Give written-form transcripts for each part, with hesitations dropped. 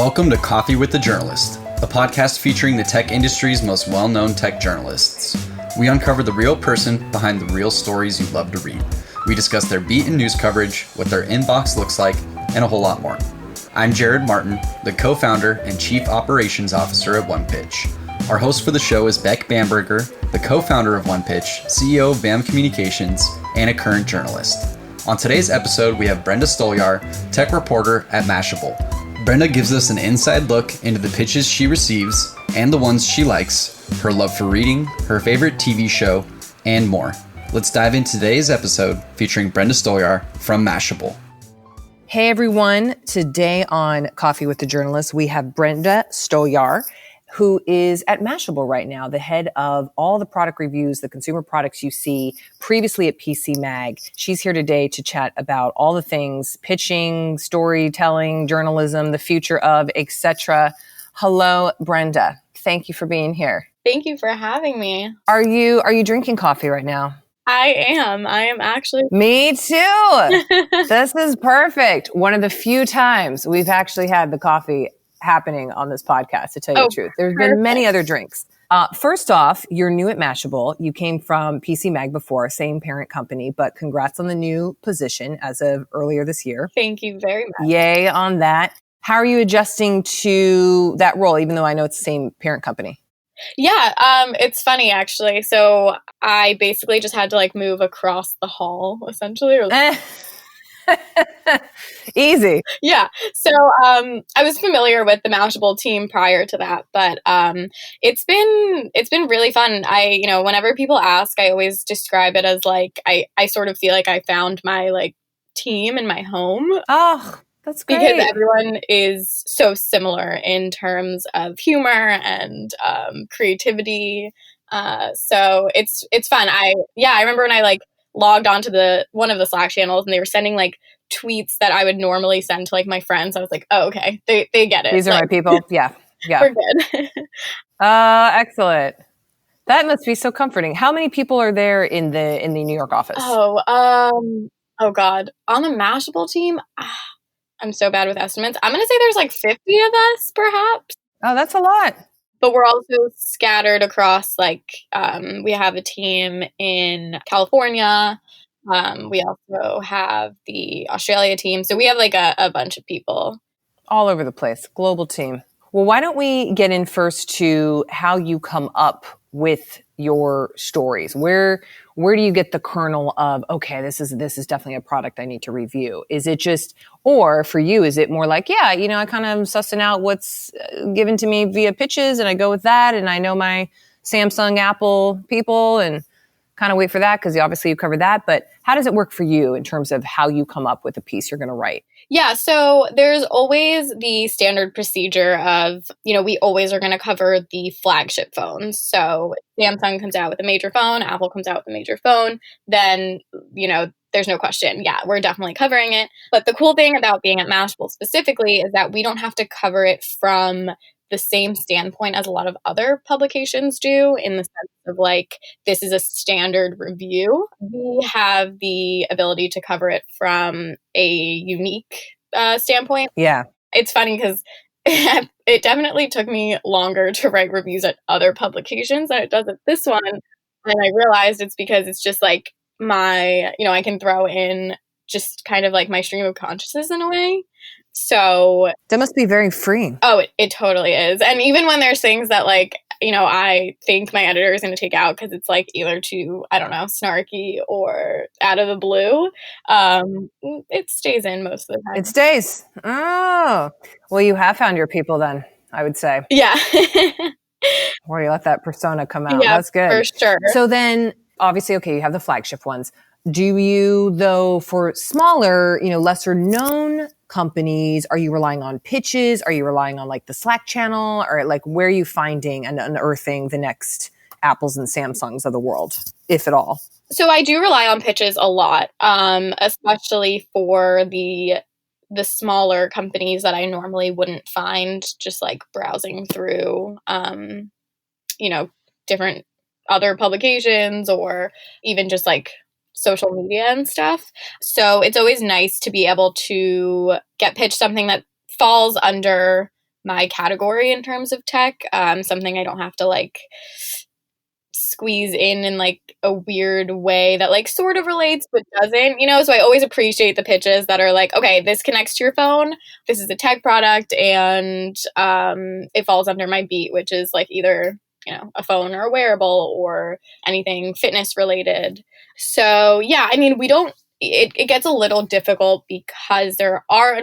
Welcome to Coffee with the Journalist, a podcast featuring the tech industry's most well-known tech journalists. We uncover the real person behind the real stories you love to read. We discuss their beat and news coverage, what their inbox looks like, and a whole lot more. I'm Jared Martin, the co-founder and chief operations officer at OnePitch. Our host for the show is Beck Bamberger, the co-founder of OnePitch, CEO of BAM Communications, and a current journalist. On today's episode, we have Brenda Stolyar, tech reporter at Mashable. Brenda gives us an inside look into the pitches she receives and the ones she likes, her love for reading, her favorite TV show, and more. Let's dive into today's episode featuring Brenda Stolyar from Mashable. Hey everyone, today on Coffee with the Journalist, we have Brenda Stolyar, who is at Mashable right now, the head of all the product reviews, the consumer products you see previously at PC Mag. She's here today to chat about all the things, pitching, storytelling, journalism, the future of, etc. Hello, Brenda. Thank you for being here. Thank you for having me. Are you drinking coffee right now? I am actually. Me too. This is perfect. One of the few times we've actually had the coffee happening on this podcast, to tell you the truth. There's been many other drinks. First off, you're new at Mashable. You came from PC Mag before, same parent company, but congrats on the new position as of earlier this year. Thank you very much. Yay on that. How are you adjusting to that role, even though I know it's the same parent company? Yeah, it's funny actually. So I basically just had to move across the hall, essentially. Easy. Yeah. So I was familiar with the Mashable team prior to that, but it's been really fun. Whenever people ask, I always describe it as I sort of feel like I found my team in my home. Oh, that's great. Because everyone is so similar in terms of humor and creativity. So it's fun. I remember when I logged onto one of the Slack channels and they were sending tweets that I would normally send to my friends. I was like, oh, okay. They get it. These are my people. Yeah. We're good. Excellent. That must be so comforting. How many people are there in the New York office? Oh God. On the Mashable team, I'm so bad with estimates. I'm going to say there's 50 of us, perhaps. Oh, that's a lot. But we're also scattered across, we have a team in California. We also have the Australia team. So we have a bunch of people. All over the place. Global team. Well, why don't we get in first to how you come up with your stories? Where do you get the kernel of, okay, this is definitely a product I need to review? Is it just, or for you, is it more I kind of sussing out what's given to me via pitches and I go with that and I know my Samsung, Apple people and kind of wait for that because obviously you covered that. But how does it work for you in terms of how you come up with a piece you're going to write? Yeah, so there's always the standard procedure of, we always are going to cover the flagship phones. So Samsung comes out with a major phone, Apple comes out with a major phone, then, there's no question. Yeah, we're definitely covering it. But the cool thing about being at Mashable specifically is that we don't have to cover it from the same standpoint as a lot of other publications do, in the sense of this is a standard review. We have the ability to cover it from a unique standpoint. Yeah. It's funny because it definitely took me longer to write reviews at other publications than it does at this one. And I realized it's because it's just I can throw in just kind of my stream of consciousness in a way. So that must be very freeing. Oh, it totally is. And even when there's things that I think my editor is going to take out because it's either too, I don't know, snarky or out of the blue, it stays in most of the time. It stays. Oh, well, you have found your people then, I would say. Yeah. Or you let that persona come out. Yeah, that's good. For sure. So then, obviously, okay, you have the flagship ones. Do you, though, for smaller, lesser known companies, are you relying on pitches? Are you relying on the Slack channel? Or where are you finding and unearthing the next Apples and Samsungs of the world, if at all? So I do rely on pitches a lot, especially for the smaller companies that I normally wouldn't find just browsing through, different other publications or even just social media and stuff. So it's always nice to be able to get pitched something that falls under my category in terms of tech, something I don't have to like squeeze in like a weird way that like sort of relates but doesn't, so I always appreciate the pitches that are like, okay, this connects to your phone, this is a tech product, and it falls under my beat, which is like either a phone or a wearable or anything fitness related. So yeah, I mean, it gets a little difficult because there are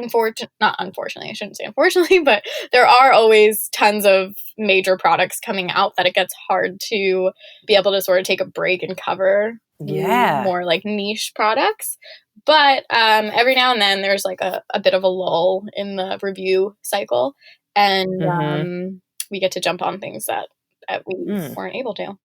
not unfortunately, I shouldn't say unfortunately, but there are always tons of major products coming out that it gets hard to be able to sort of take a break and cover more like niche products. But every now and then there's like a bit of a lull in the review cycle, and we get to jump on things that we weren't able to.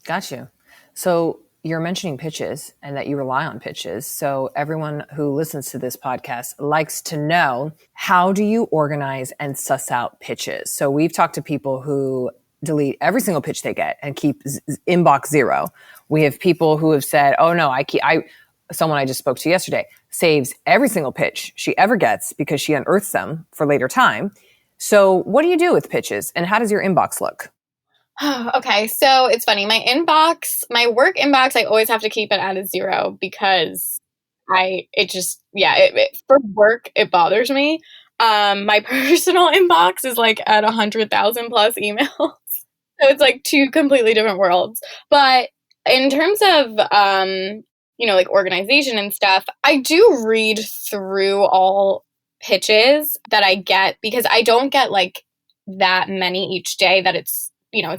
Got you. So you're mentioning pitches and that you rely on pitches. So everyone who listens to this podcast likes to know, how do you organize and suss out pitches? So we've talked to people who delete every single pitch they get and keep inbox zero. We have people who have said, oh no, someone I just spoke to yesterday saves every single pitch she ever gets because she unearths them for later time. So what do you do with pitches, and how does your inbox look? Okay, so it's funny. My work inbox, I always have to keep it at a zero because for work, it bothers me. My personal inbox is like at 100,000 plus emails. So it's like two completely different worlds. But in terms of, like organization and stuff, I do read through all pitches that I get because I don't get like that many each day that it's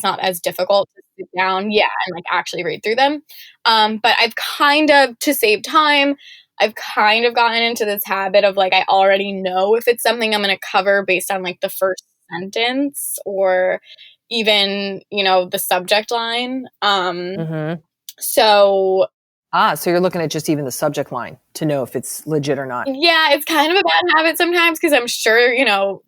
not as difficult to sit down, and like actually read through them. But I've kind of, to save time, I've kind of gotten into this habit of like, I already know if it's something I'm going to cover based on like the first sentence or even, the subject line. So you're looking at just even the subject line to know if it's legit or not. Yeah, it's kind of a bad habit sometimes because I'm sure,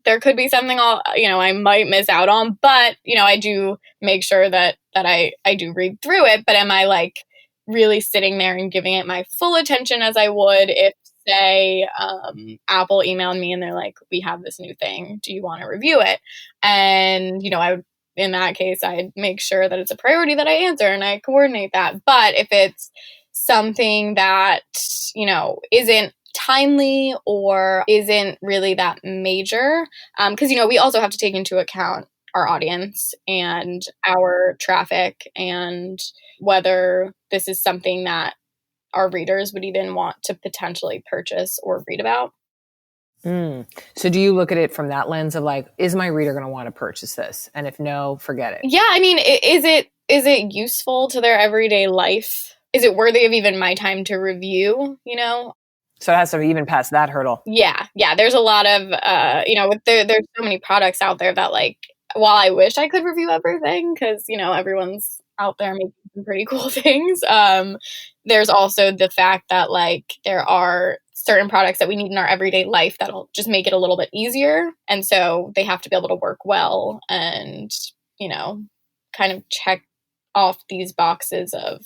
there could be something I might miss out on, but, I do make sure that I do read through it. But am I like really sitting there and giving it my full attention as I would if, say, Apple emailed me and they're like, we have this new thing, do you want to review it? And, I would, in that case, I'd make sure that it's a priority that I answer and I coordinate that. But if it's something that, isn't timely or isn't really that major, because, we also have to take into account our audience and our traffic and whether this is something that our readers would even want to potentially purchase or read about. So do you look at it from that lens of like, is my reader going to want to purchase this? And if no, forget it. Yeah, I mean, is it useful to their everyday life? Is it worthy of even my time to review, So it has to even pass that hurdle. Yeah. There's a lot of, there's so many products out there that like, while I wish I could review everything because, everyone's out there making some pretty cool things. There's also the fact that like there are certain products that we need in our everyday life that'll just make it a little bit easier. And so they have to be able to work well and, kind of check off these boxes of,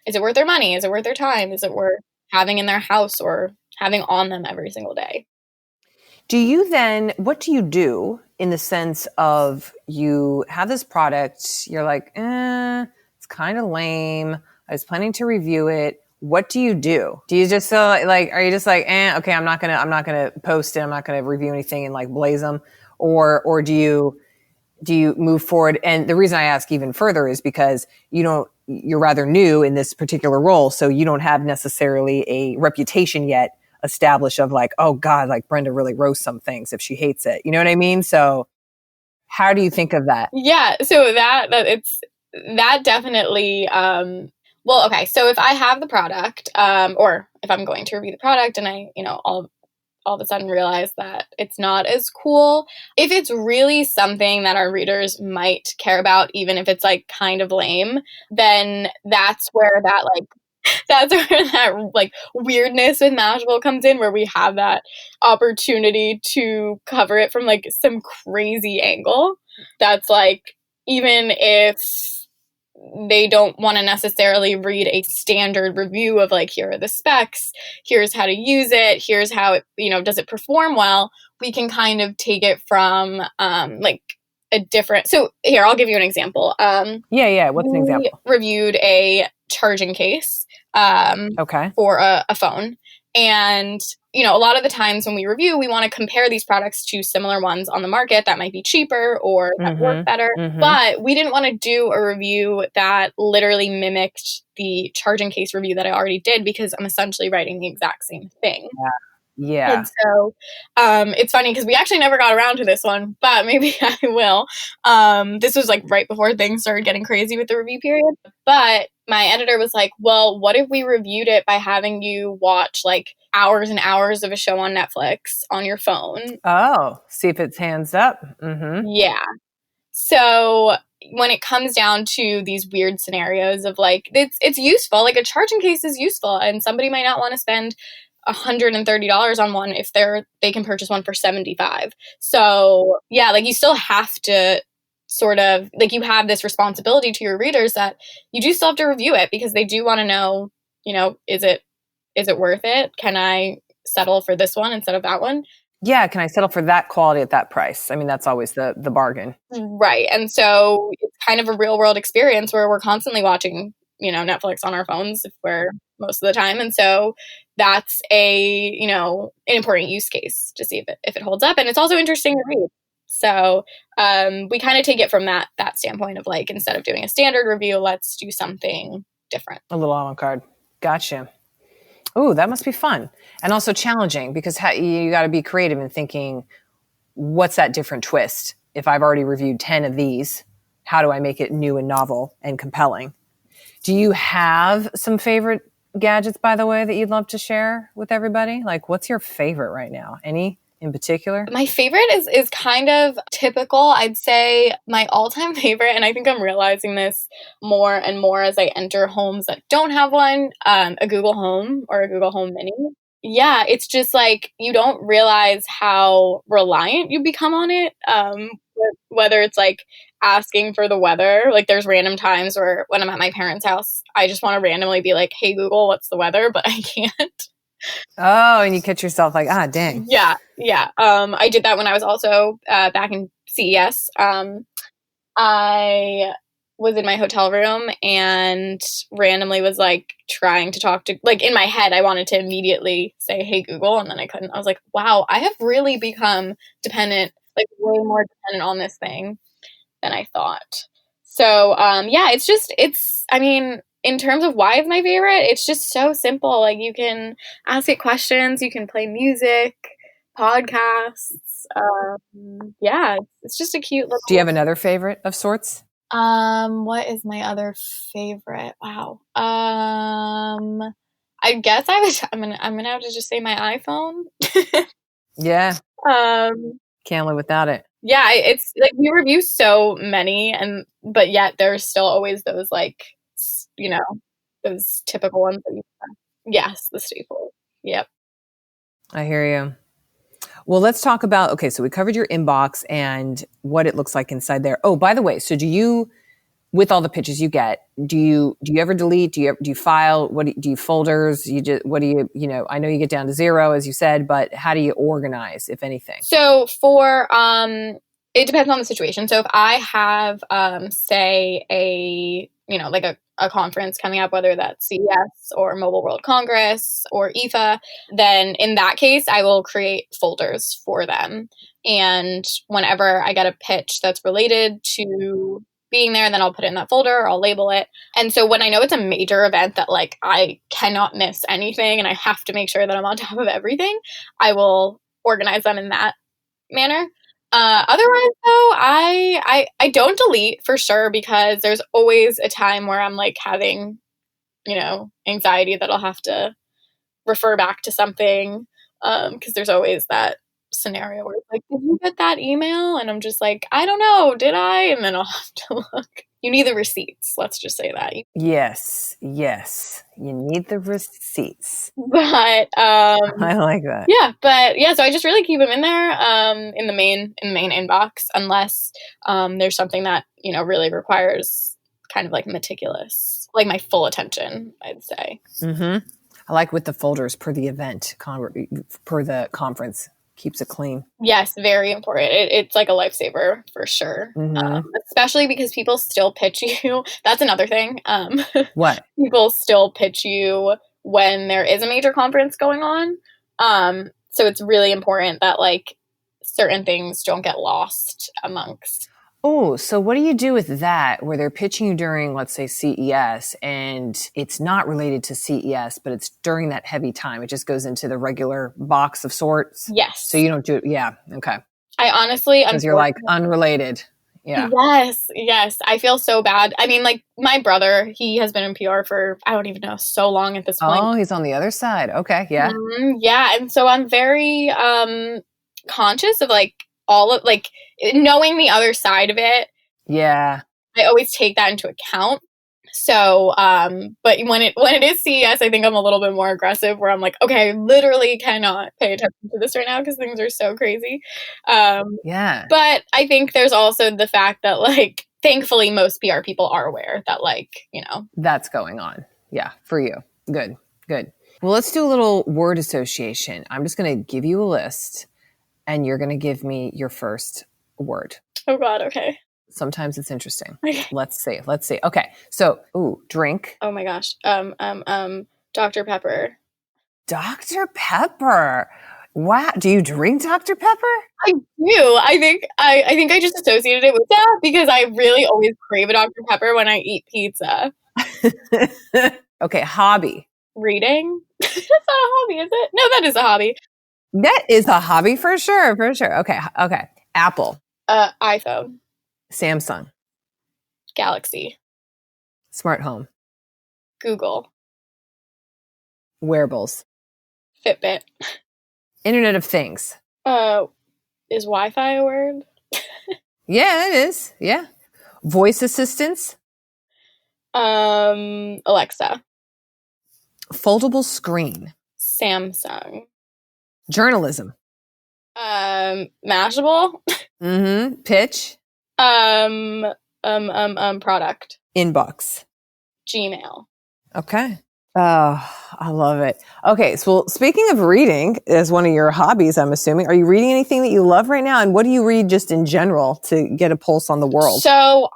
is it worth their money? Is it worth their time? Is it worth having in their house or having on them every single day? What do you do in the sense of you have this product, you're like, it's kind of lame. I was planning to review it. What do you do? Do you just are you just like, okay, I'm not gonna post it. I'm not gonna review anything and like blaze them, or do you move forward? And the reason I ask even further is because you're rather new in this particular role, so you don't have necessarily a reputation yet established of like, oh God, like Brenda really roasts some things if she hates it. You know what I mean? So how do you think of that? Yeah. So that definitely, well, okay. So if I have the product, or if I'm going to review the product and I, all of a sudden realize that it's not as cool, if it's really something that our readers might care about, even if it's like kind of lame, then that's where that like weirdness with Mashable comes in, where we have that opportunity to cover it from like some crazy angle. That's like, even if they don't want to necessarily read a standard review of like, here are the specs, here's how to use it, here's how it, does it perform well. We can kind of take it from like a different. So here, I'll give you an example. Yeah. What's an example? We reviewed a charging case for a phone. And, a lot of the times when we review, we want to compare these products to similar ones on the market that might be cheaper or that work better. But we didn't want to do a review that literally mimicked the charging case review that I already did, because I'm essentially writing the exact same thing. Yeah. And so it's funny because we actually never got around to this one, but maybe I will. This was like right before things started getting crazy with the review period. But my editor was like, well, what if we reviewed it by having you watch like hours and hours of a show on Netflix on your phone? Oh, see if it's hands up. Yeah. So when it comes down to these weird scenarios of like, it's useful, like a charging case is useful, and somebody might not want to spend $130 on one if they can purchase one for $75. So yeah, like you still have to sort of like, you have this responsibility to your readers that you do still have to review it, because they do want to know, is it worth it? Can I settle for this one instead of that one? Yeah, can I settle for that quality at that price? I mean, that's always the bargain. Right. And so it's kind of a real world experience where we're constantly watching, Netflix on our phones if we're most of the time. And so that's an important use case to see if it holds up. And it's also interesting to read. So we kind of take it from that standpoint of like, instead of doing a standard review, let's do something different. A little avant-garde. Gotcha. Ooh, that must be fun. And also challenging, because you got to be creative in thinking, what's that different twist? If I've already reviewed 10 of these, how do I make it new and novel and compelling? Do you have some favorite gadgets, by the way, that you'd love to share with everybody? Like, what's your favorite right now? Any in particular? My favorite is kind of typical. I'd say my all-time favorite, and I think I'm realizing this more and more as I enter homes that don't have one, a Google Home or a Google Home Mini. Yeah, it's just like, you don't realize how reliant you become on it. Whether it's like asking for the weather, like there's random times where when I'm at my parents' house, I just want to randomly be like, hey, Google, what's the weather? But I can't. Oh, and you catch yourself like, dang. Yeah. I did that when I was also back in CES. I was in my hotel room and randomly was like trying to talk to, like in my head, I wanted to immediately say, hey, Google, and then I couldn't. I was like, wow, I have really become dependent, like way more dependent on this thing than I thought. So, in terms of why it's my favorite, it's just so simple. Like, you can ask it questions, you can play music, podcasts. It's just a cute little. Do you have another favorite of sorts? What is my other favorite? Wow. I guess I'm gonna have to just say my iPhone. Yeah. Can't live without it. Yeah, it's like we review so many, but yet there's still always those like, those typical ones that yes, the staple. Yep. I hear you. Well, let's talk about, okay, so we covered your inbox and what it looks like inside there. Oh, by the way, so do you, with all the pitches you get, do you ever delete? Do you file? Do you folders? I know you get down to 0, as you said, but how do you organize, if anything? So for, it depends on the situation. So if I have, say a conference coming up, whether that's CES or Mobile World Congress or IFA, then in that case, I will create folders for them. And whenever I get a pitch that's related to being there, then I'll put it in that folder, or I'll label it. And so when I know it's a major event that like I cannot miss anything and I have to make sure that I'm on top of everything, I will organize them in that manner. Otherwise though, I don't delete for sure, because there's always a time where I'm like having, anxiety that I'll have to refer back to something. Cause there's always that scenario where it's like, did you get that email? And I'm just like, I don't know, did I? And then I'll have to look. You need the receipts. Let's just say that. Yes. You need the receipts. But I like that. Yeah, but yeah, so I just really keep them in there, in the main inbox, unless there's something that really requires kind of like meticulous, like my full attention, I'd say. Mm-hmm. I like with the folders per the event, per the conference. Keeps it clean. Yes, very important. It's like a lifesaver for sure. Especially because people still pitch you. That's another thing. What? People still pitch you when there is a major conference going on. So it's really important that like certain things don't get lost amongst. Oh, so what do you do with that where they're pitching you during, let's say, CES, and it's not related to CES, but it's during that heavy time? It just goes into the regular box of sorts? Yes. So you don't do it. Yeah. Okay. I honestly, because you're like unrelated. Yeah. Yes. I feel so bad. I mean, like my brother, he has been in PR for, I don't even know, so long at this point. Oh, he's on the other side. Okay. Yeah. Yeah. And so I'm very conscious of like all of like knowing the other side of it. Yeah. I always take that into account. So, but when it is CES, I think I'm a little bit more aggressive where I'm like, okay, I literally cannot pay attention to this right now because things are so crazy. Yeah. But I think there's also the fact that like, thankfully most PR people are aware that like, you know, that's going on. Yeah. For you. Good. Well, let's do a little word association. I'm just going to give you a list and you're going to give me your first word. Oh God. Okay. Sometimes it's interesting. Okay. Let's see. Okay. So, drink. Oh my gosh. Dr. Pepper. Dr. Pepper. Wow. Do you drink Dr. Pepper? I do. I think I just associated it with that because I really always crave a Dr. Pepper when I eat pizza. Okay. Hobby. Reading. That's not a hobby, is it? No, that is a hobby. That is a hobby for sure. Okay. Apple. iPhone. Samsung. Galaxy. Smart home. Google. Wearables. Fitbit. Internet of Things. Is Wi-Fi a word? Yeah, it is. Yeah. Voice assistants. Alexa. Foldable screen. Samsung. Journalism. Mashable. Pitch. Product. Inbox. Gmail. Okay. Oh, I love it. Okay. So speaking of reading as one of your hobbies, I'm assuming, are you reading anything that you love right now? And what do you read just in general to get a pulse on the world? So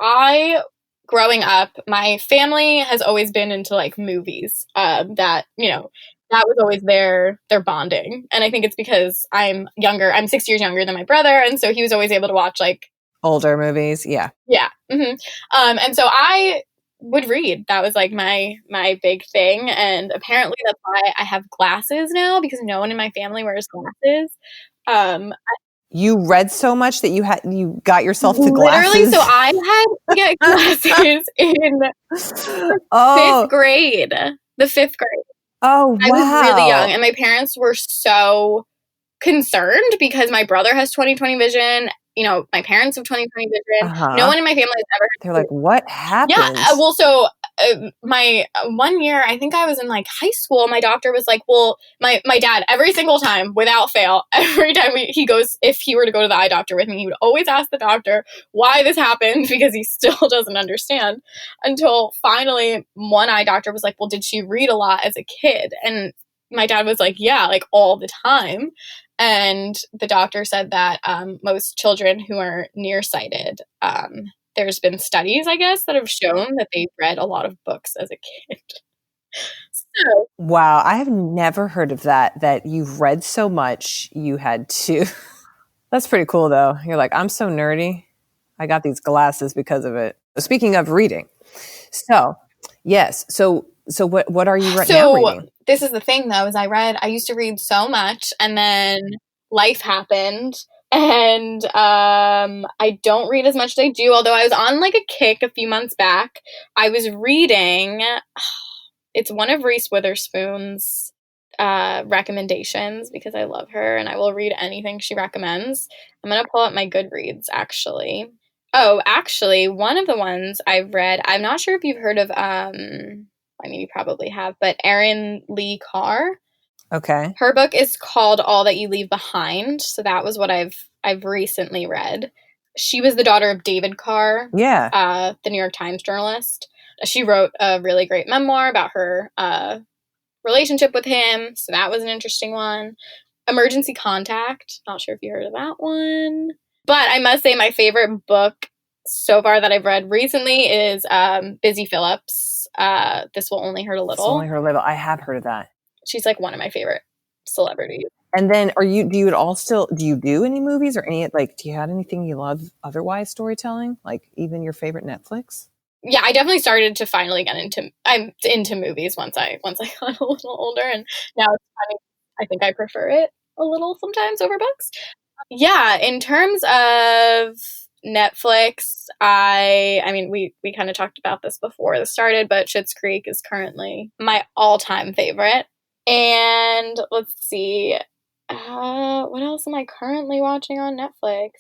growing up, my family has always been into like movies, that, you know, that was always their bonding. And I think it's because I'm younger. I'm 6 years younger than my brother. And so he was always able to watch like older movies. Yeah. Yeah. Mm-hmm. And so I would read. That was like my big thing. And apparently that's why I have glasses now because no one in my family wears glasses. You read so much that you got yourself to glasses? Literally, so I had to get glasses in fifth grade. The fifth grade. Oh, wow. I was really young, and my parents were so concerned because my brother has 20/20 vision. You know, my parents have 20/20 vision. No one in my family has ever. They're like, what happened? Yeah. Well, so my 1 year, I think I was in like high school. My doctor was like, well, my dad, every single time without fail, every time he goes, if he were to go to the eye doctor with me, he would always ask the doctor why this happened because he still doesn't understand until finally one eye doctor was like, well, did she read a lot as a kid? And my dad was like, yeah, like all the time. And the doctor said that most children who are nearsighted, there's been studies, I guess, that have shown that they read a lot of books as a kid. So, wow, I have never heard of that you've read so much you had to. That's pretty cool, though. You're like, I'm so nerdy. I got these glasses because of it. Speaking of reading. So, yes. So what are you now reading? This is the thing, though, is I used to read so much, and then life happened, and I don't read as much as I do, although I was on like a kick a few months back. I was reading, it's one of Reese Witherspoon's recommendations because I love her, and I will read anything she recommends. I'm going to pull up my Goodreads, actually. Oh, actually, one of the ones I've read, I'm not sure if you've heard of, I mean, you probably have, but Erin Lee Carr. Okay. Her book is called All That You Leave Behind. So that was what I've recently read. She was the daughter of David Carr, Yeah. the New York Times journalist. She wrote a really great memoir about her relationship with him, so that was an interesting one. Emergency Contact, not sure if you heard of that one. But I must say my favorite book so far that I've read recently is Busy Phillips. This Will Only Hurt a Little. Only Hurt a Little. I have heard of that. She's like one of my favorite celebrities. And then do you do any movies or any, like, do you have anything you love otherwise storytelling? Like even your favorite Netflix? Yeah, I definitely started to finally get into movies once I got a little older, and now it's funny. I think I prefer it a little sometimes over books. Yeah, in terms of Netflix, I mean we kind of talked about this before this started, but Schitt's Creek is currently my all-time favorite. And let's see, what else am I currently watching on Netflix?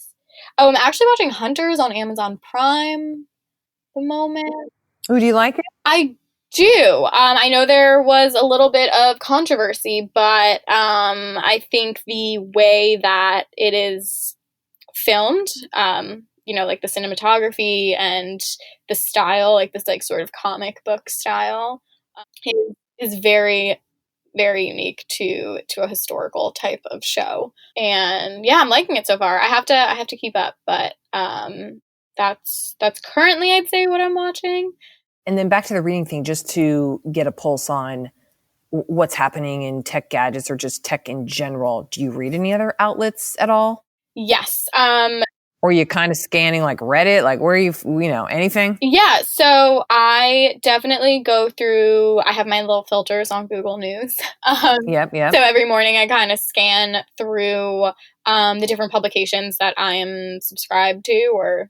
Oh, I'm actually watching Hunters on Amazon Prime at the moment. Oh, do you like it? I do. I know there was a little bit of controversy, but I think the way that it is filmed, like the cinematography and the style, like this like sort of comic book style, is very, very unique to a historical type of show. And yeah, I'm liking it so far. I have to keep up, but that's currently, I'd say, what I'm watching. And then back to the reading thing, just to get a pulse on what's happening in tech gadgets or just tech in general. Do you read any other outlets at all? Yes. Or are you kind of scanning like Reddit? Like where are you anything? Yeah. So I definitely go through, I have my little filters on Google News. Yep. So every morning I kind of scan through the different publications that I am subscribed to or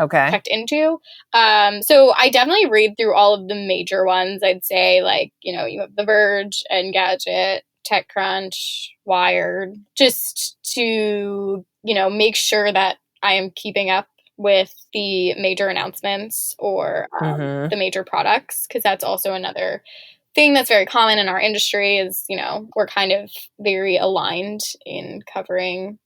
checked into. So I definitely read through all of the major ones. I'd say, like, you have The Verge, Engadget, TechCrunch, Wired, just to, make sure that I am keeping up with the major announcements or the major products, because that's also another thing that's very common in our industry is, we're kind of very aligned in covering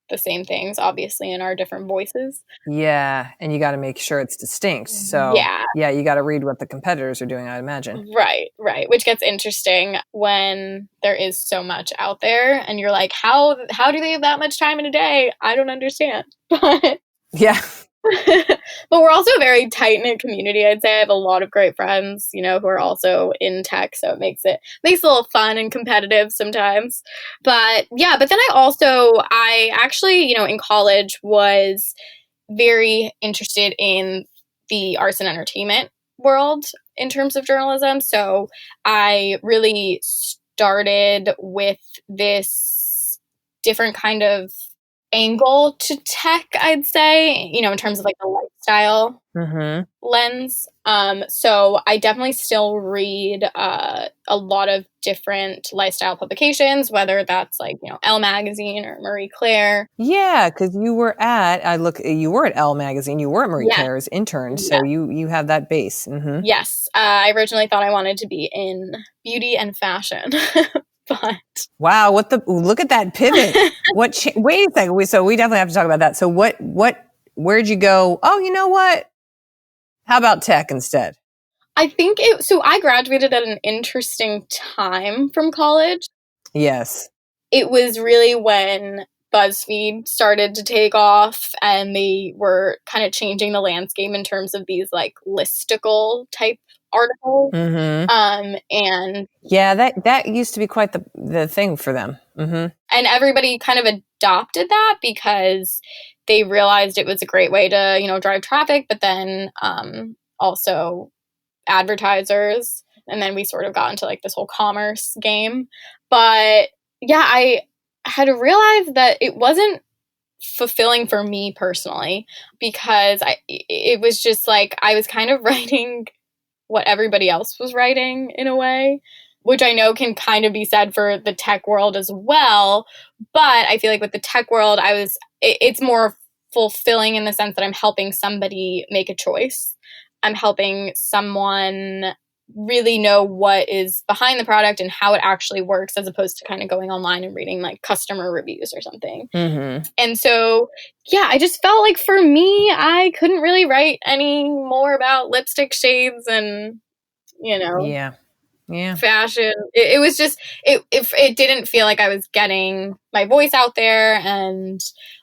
the same things, obviously, in our different voices. Yeah, and you got to make sure it's distinct. So yeah, you got to read what the competitors are doing, I'd imagine. Right, which gets interesting when there is so much out there and you're like, how do they have that much time in a day? I don't understand. But yeah. But we're also a very tight-knit community. I'd say I have a lot of great friends, who are also in tech, so it makes it a little fun and competitive sometimes. But yeah, but then I actually, in college was very interested in the arts and entertainment world in terms of journalism. So I really started with this different kind of angle to tech, I'd say, in terms of like the lifestyle lens. So I definitely still read a lot of different lifestyle publications, whether that's like, Elle Magazine or Marie Claire. Yeah, because you were at Elle Magazine, you were at Marie Claire as intern, so you have that base. Mm-hmm. Yes. I originally thought I wanted to be in beauty and fashion. But wow, look at that pivot. Wait a second. So we definitely have to talk about that. So where'd you go? Oh, you know what? How about tech instead? I think so I graduated at an interesting time from college. Yes. It was really when BuzzFeed started to take off and they were kind of changing the landscape in terms of these like listicle type articles. Mm-hmm. And yeah, that used to be quite the thing for them. Mm-hmm. And everybody kind of adopted that because they realized it was a great way to, drive traffic, but then also advertisers. And then we sort of got into like this whole commerce game. But yeah, I had to realize that it wasn't fulfilling for me personally, because it was just like I was kind of writing what everybody else was writing in a way, which I know can kind of be said for the tech world as well. But I feel like with the tech world, it's more fulfilling in the sense that I'm helping somebody make a choice. I'm helping someone really know what is behind the product and how it actually works, as opposed to kind of going online and reading like customer reviews or something. And so, yeah, I just felt like for me, I couldn't really write any more about lipstick shades and, fashion. It was just, it didn't feel like I was getting my voice out there, and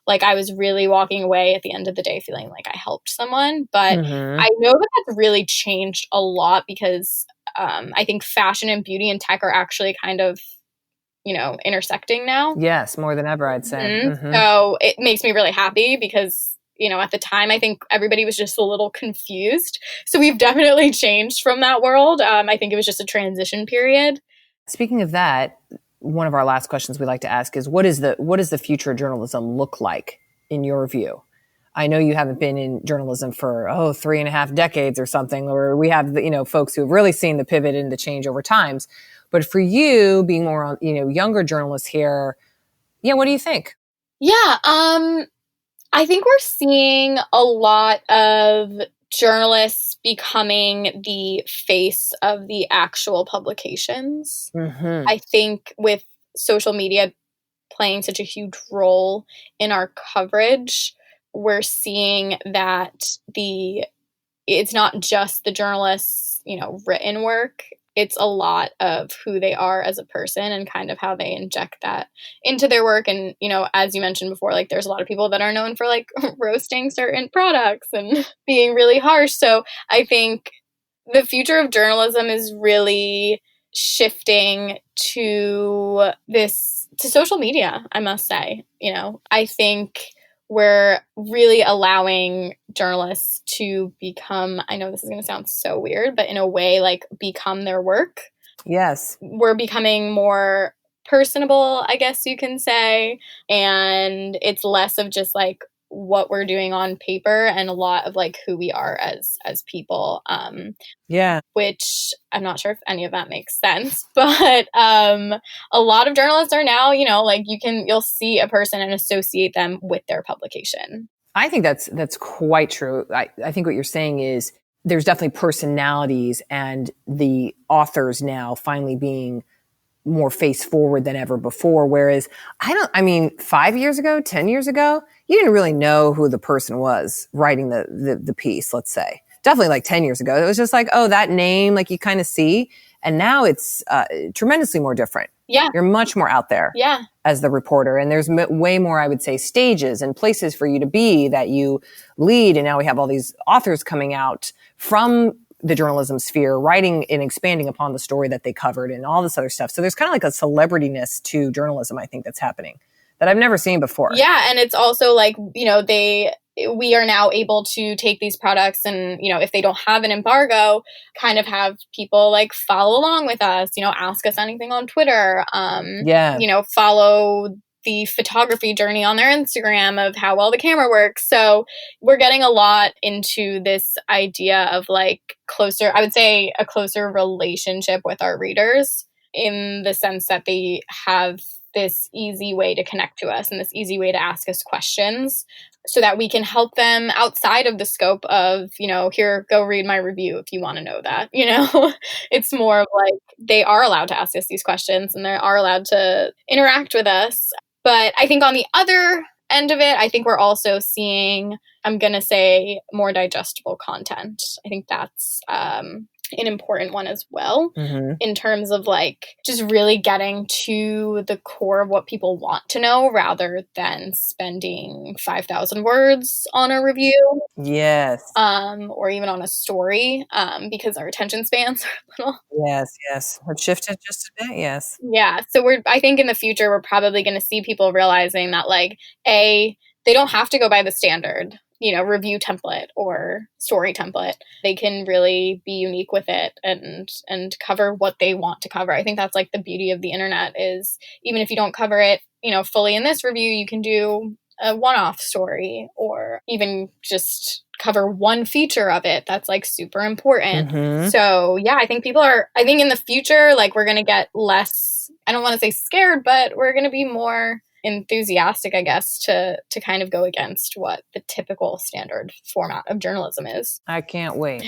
like I was really walking away at the end of the day feeling like I helped someone. But I know that that's really changed a lot, because I think fashion and beauty and tech are actually kind of, intersecting now. Yes, more than ever, I'd say. So it makes me really happy, because at the time, I think everybody was just a little confused. So we've definitely changed from that world. I think it was just a transition period. Speaking of that, one of our last questions we like to ask is, what does the future of journalism look like in your view? I know you haven't been in journalism for 3.5 decades or something, or we have folks who have really seen the pivot and the change over times. But for you, being more on younger journalists here, what do you think? Yeah, I think we're seeing a lot of journalists becoming the face of the actual publications. I think with social media playing such a huge role in our coverage, we're seeing that it's not just the journalists, written work. It's a lot of who they are as a person and kind of how they inject that into their work. And, as you mentioned before, like there's a lot of people that are known for like roasting certain products and being really harsh. So I think the future of journalism is really shifting to social media, I must say. I think we're really allowing journalists to become, I know this is going to sound so weird, but in a way, like become their work. Yes. We're becoming more personable, I guess you can say. And it's less of just like what we're doing on paper and a lot of like who we are as people. Which I'm not sure if any of that makes sense, but a lot of journalists are now, like you'll see a person and associate them with their publication. I think that's quite true. I think what you're saying is there's definitely personalities, and the authors now finally being more face forward than ever before. Whereas 5 years ago, 10 years ago, you didn't really know who the person was writing the piece, let's say. Definitely like 10 years ago. It was just like, that name, like you kind of see. And now it's tremendously more different. Yeah. You're much more out there as the reporter. And there's way more, I would say, stages and places for you to be that you lead. And now we have all these authors coming out from the journalism sphere, writing and expanding upon the story that they covered and all this other stuff. So there's kind of like a celebrityness to journalism, I think, that's happening that I've never seen before. Yeah. And it's also like, we are now able to take these products and, if they don't have an embargo, kind of have people like follow along with us, ask us anything on Twitter, follow the photography journey on their Instagram of how well the camera works. So we're getting a lot into this idea of like I would say a closer relationship with our readers, in the sense that they have this easy way to connect to us and this easy way to ask us questions, so that we can help them outside of the scope of, here, go read my review if you want to know that. It's more of like they are allowed to ask us these questions and they are allowed to interact with us. But I think on the other end of it, I think we're also seeing, I'm going to say, more digestible content. I think that's an important one as well, in terms of like just really getting to the core of what people want to know, rather than spending 5,000 words on a review. Yes. Or even on a story, because our attention spans are a little. Yes. It's shifted just a bit. Yes. Yeah. So I think in the future, we're probably going to see people realizing that like, they don't have to go by the standard, review template or story template. They can really be unique with it and cover what they want to cover. I think that's like the beauty of the internet, is even if you don't cover it, fully in this review, you can do a one-off story, or even just cover one feature of it that's like super important. So yeah, I think in the future, like we're going to get less, I don't want to say scared, but we're going to be more enthusiastic, I guess, to kind of go against what the typical standard format of journalism is. I can't wait.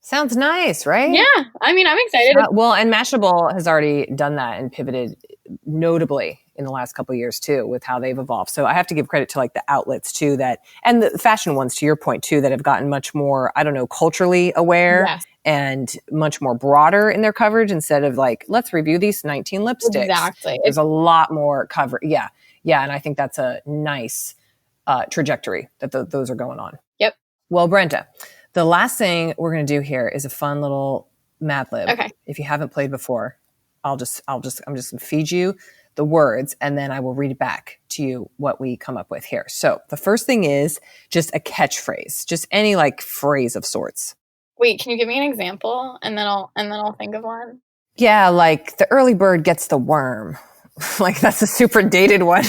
Sounds nice, right? Yeah. I mean, I'm excited. Well, and Mashable has already done that and pivoted notably in the last couple of years too, with how they've evolved. So I have to give credit to like the outlets too and the fashion ones, to your point too, that have gotten much more, I don't know, culturally aware. Yes. And much more broader in their coverage instead of like, let's review these 19 lipsticks. Exactly. There's a lot more cover. Yeah. Yeah. And I think that's a nice trajectory that those are going on. Yep. Well, Brenda, the last thing we're going to do here is a fun little Mad Lib. Okay. If you haven't played before, I'm just going to feed you the words and then I will read it back to you what we come up with here. So the first thing is just a catchphrase, just any like phrase of sorts. Wait, can you give me an example? And then I'll think of one. Yeah, like the early bird gets the worm. Like that's a super dated one.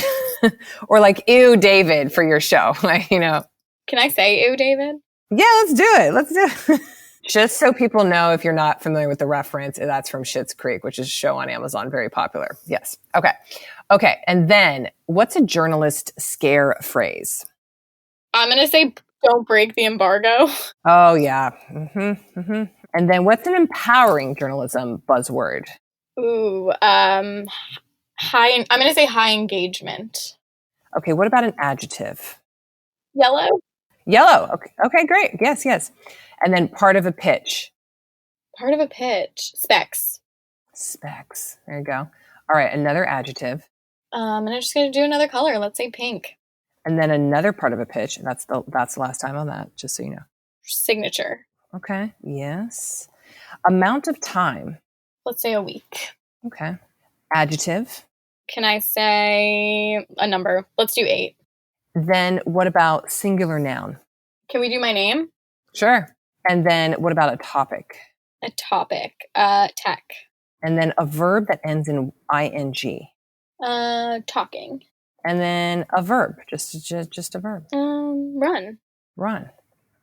Or like, ew, David for your show. Like, you know. Can I say ew, David? Yeah, let's do it. Just so people know, if you're not familiar with the reference, that's from Schitt's Creek, which is a show on Amazon, very popular. Yes. Okay. And then what's a journalist scare phrase? I'm going to say don't break the embargo. Oh, yeah. And then what's an empowering journalism buzzword? Ooh, I'm going to say high engagement. Okay, what about an adjective? Yellow. Okay, great. Yes. And then part of a pitch. Part of a pitch. Specs. There you go. All right, another adjective. I'm just going to do another color. Let's say pink. And then another part of a pitch. That's the last time on that, just so you know. Signature. Okay, yes. Amount of time. Let's say a week. Okay. Adjective. Can I say a number? Let's do 8. Then what about singular noun? Can we do my name? Sure. And then what about a topic? A topic. Tech. And then a verb that ends in ing. Talking. And then a verb, just a verb. Run.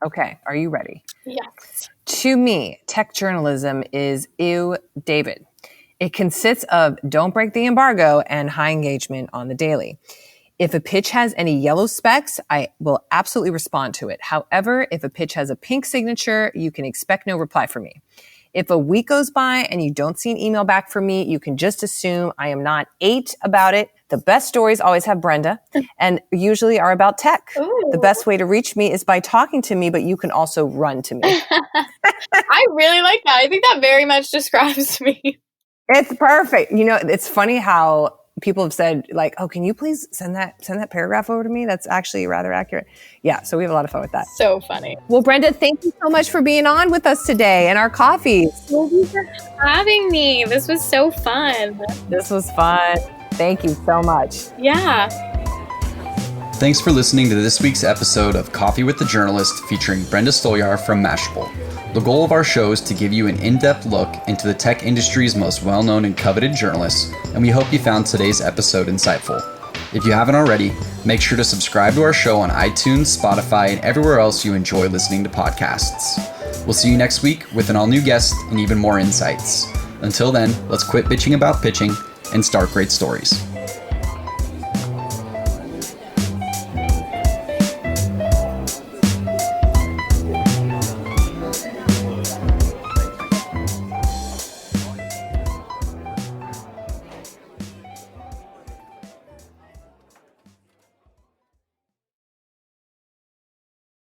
Okay, are you ready? Yes. To me, tech journalism is ew, David. It consists of don't break the embargo and high engagement on the daily. If a pitch has any yellow specks, I will absolutely respond to it. However, if a pitch has a pink signature, you can expect no reply from me. If a week goes by and you don't see an email back from me, you can just assume I am not 8 about it. The best stories always have Brenda and usually are about tech. Ooh. The best way to reach me is by talking to me, but you can also run to me. I really like that. I think that very much describes me. It's perfect. You know, it's funny how people have said like, oh, can you please send that paragraph over to me? That's actually rather accurate. Yeah. So we have a lot of fun with that. So funny. Well, Brenda, thank you so much for being on with us today and our coffees. Thank you for having me. This was so fun. This was fun. Thank you so much. Yeah. Thanks for listening to this week's episode of Coffee with the Journalist featuring Brenda Stolyar from Mashable. The goal of our show is to give you an in-depth look into the tech industry's most well-known and coveted journalists, and we hope you found today's episode insightful. If you haven't already, make sure to subscribe to our show on iTunes, Spotify, and everywhere else you enjoy listening to podcasts. We'll see you next week with an all-new guest and even more insights. Until then, let's quit bitching about pitching and start great stories.